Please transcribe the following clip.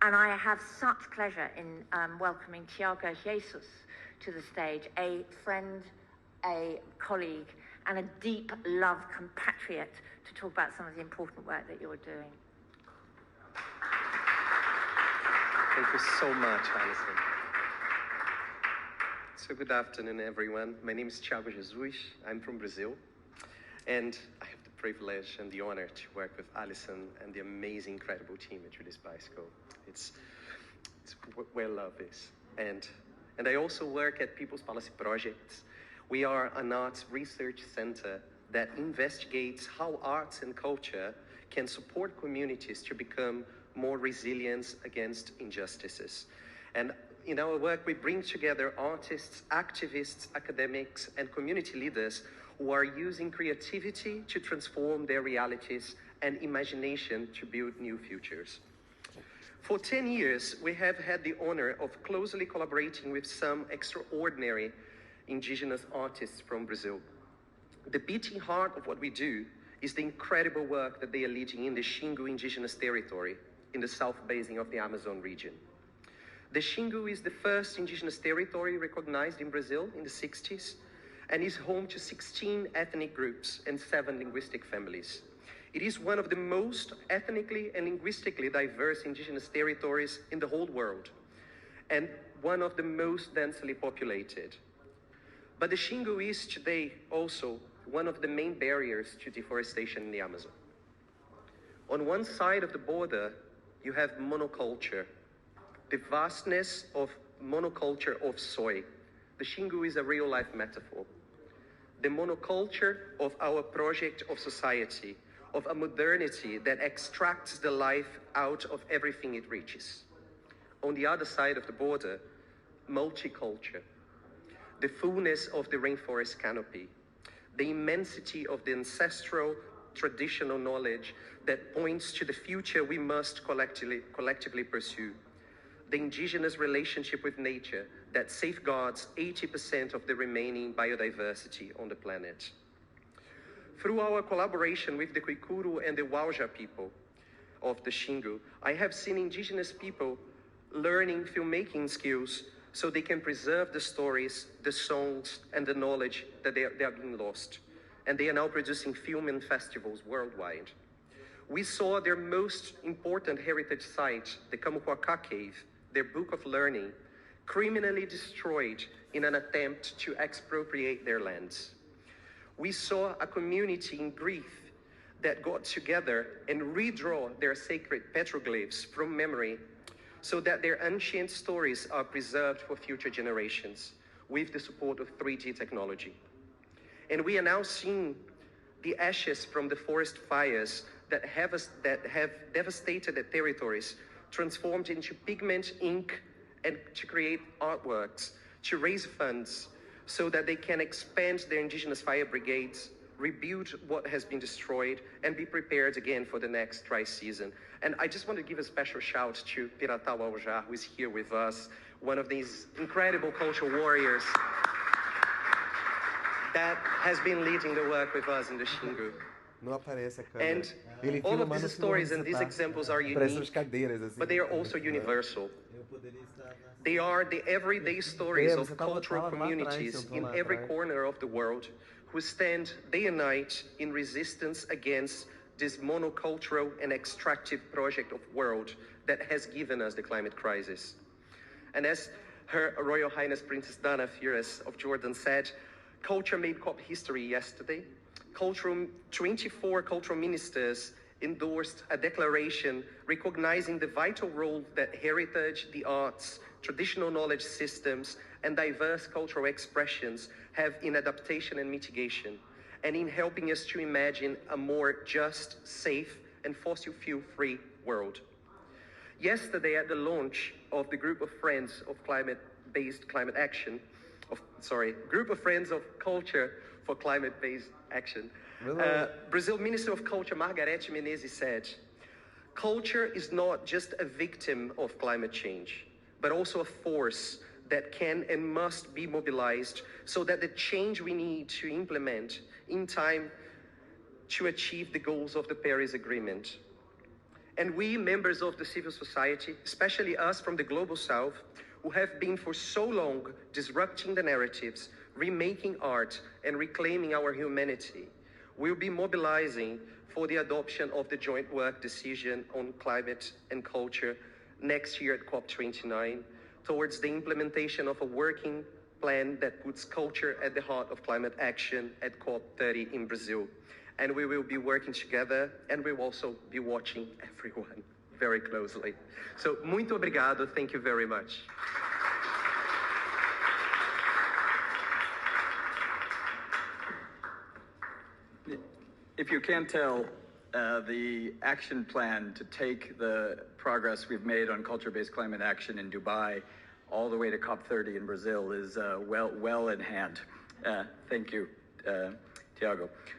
And I have such pleasure in welcoming Thiago Jesus to the stage, a friend, a colleague, and a deep love compatriot to talk about some of the important work that you're doing. Thank you so much, Alison. So good afternoon, everyone. My name is Thiago Jesus. I'm from Brazil, and I have the privilege and the honor to work with Alison and the amazing, incredible team at Julius Bicycle. It's where love is. And I also work at People's Policy Projects. We are an arts research center that investigates how arts and culture can support communities to become more resilient against injustices. And in our work, we bring together artists, activists, academics, and community leaders who are using creativity to transform their realities and imagination to build new futures. For 10 years, we have had the honor of closely collaborating with some extraordinary Indigenous artists from Brazil. The beating heart of what we do is the incredible work that they are leading in the Xingu Indigenous territory in the south basin of the Amazon region. The Xingu is the first indigenous territory recognized in Brazil in the 60s and is home to 16 ethnic groups and 7 linguistic families. It is one of the most ethnically and linguistically diverse indigenous territories in the whole world, and one of the most densely populated. But the Xingu is today also one of the main barriers to deforestation in the Amazon. On one side of the border, you have monoculture, the vastness of monoculture of soy. The Xingu is a real-life metaphor. The monoculture of our project of society, of a modernity that extracts the life out of everything it reaches. On the other side of the border, multiculture, the fullness of the rainforest canopy, the immensity of the ancestral traditional knowledge that points to the future we must collectively pursue, the indigenous relationship with nature that safeguards 80% of the remaining biodiversity on the planet. Through our collaboration with the Kuikuru and the Wauja people of the Xingu, I have seen indigenous people learning filmmaking skills so they can preserve the stories, the songs, and the knowledge that they are being lost. And they are now producing film and festivals worldwide. We saw their most important heritage site, the Kamukwaka Cave, their book of learning, criminally destroyed in an attempt to expropriate their lands. We saw a community in grief that got together and redraw their sacred petroglyphs from memory so that their ancient stories are preserved for future generations with the support of 3D technology. And we are now seeing the ashes from the forest fires that have devastated the territories transformed into pigment, ink, and to create artworks, to raise funds so that they can expand their indigenous fire brigades, rebuild what has been destroyed, and be prepared again for the next dry season. And I just want to give a special shout to Piratau Aujá, who is here with us, one of these incredible cultural warriors that has been leading the work with us in the Xingu. And all of these stories and these examples are unique, but they are also universal. They are the everyday stories of cultural communities in every corner of the world who stand day and night in resistance against this monocultural and extractive project of world that has given us the climate crisis. And as Her Royal Highness Princess Dana Firas of Jordan said, culture made COP history yesterday. 24 cultural ministers endorsed a declaration recognizing the vital role that heritage, the arts, traditional knowledge systems, and diverse cultural expressions have in adaptation and mitigation, and in helping us to imagine a more just, safe, and fossil fuel-free world. Yesterday, at the launch of the Group of Friends of Group of Friends of Culture for Climate-Based Action, Brazil Minister of Culture, Margarete Menezes, said, culture is not just a victim of climate change, but also a force that can and must be mobilized so that the change we need to implement in time to achieve the goals of the Paris Agreement. And we, members of the civil society, especially us from the Global South, who have been for so long disrupting the narratives, remaking art, and reclaiming our humanity, will be mobilizing for the adoption of the joint work decision on climate and culture next year at COP29, towards the implementation of a working plan that puts culture at the heart of climate action at COP30 in Brazil. And we will be working together, and we will also be watching everyone very closely. So, muito obrigado. Thank you very much. If you can't tell, the action plan to take the progress we've made on culture-based climate action in Dubai all the way to COP30 in Brazil is well in hand. Thank you, Thiago.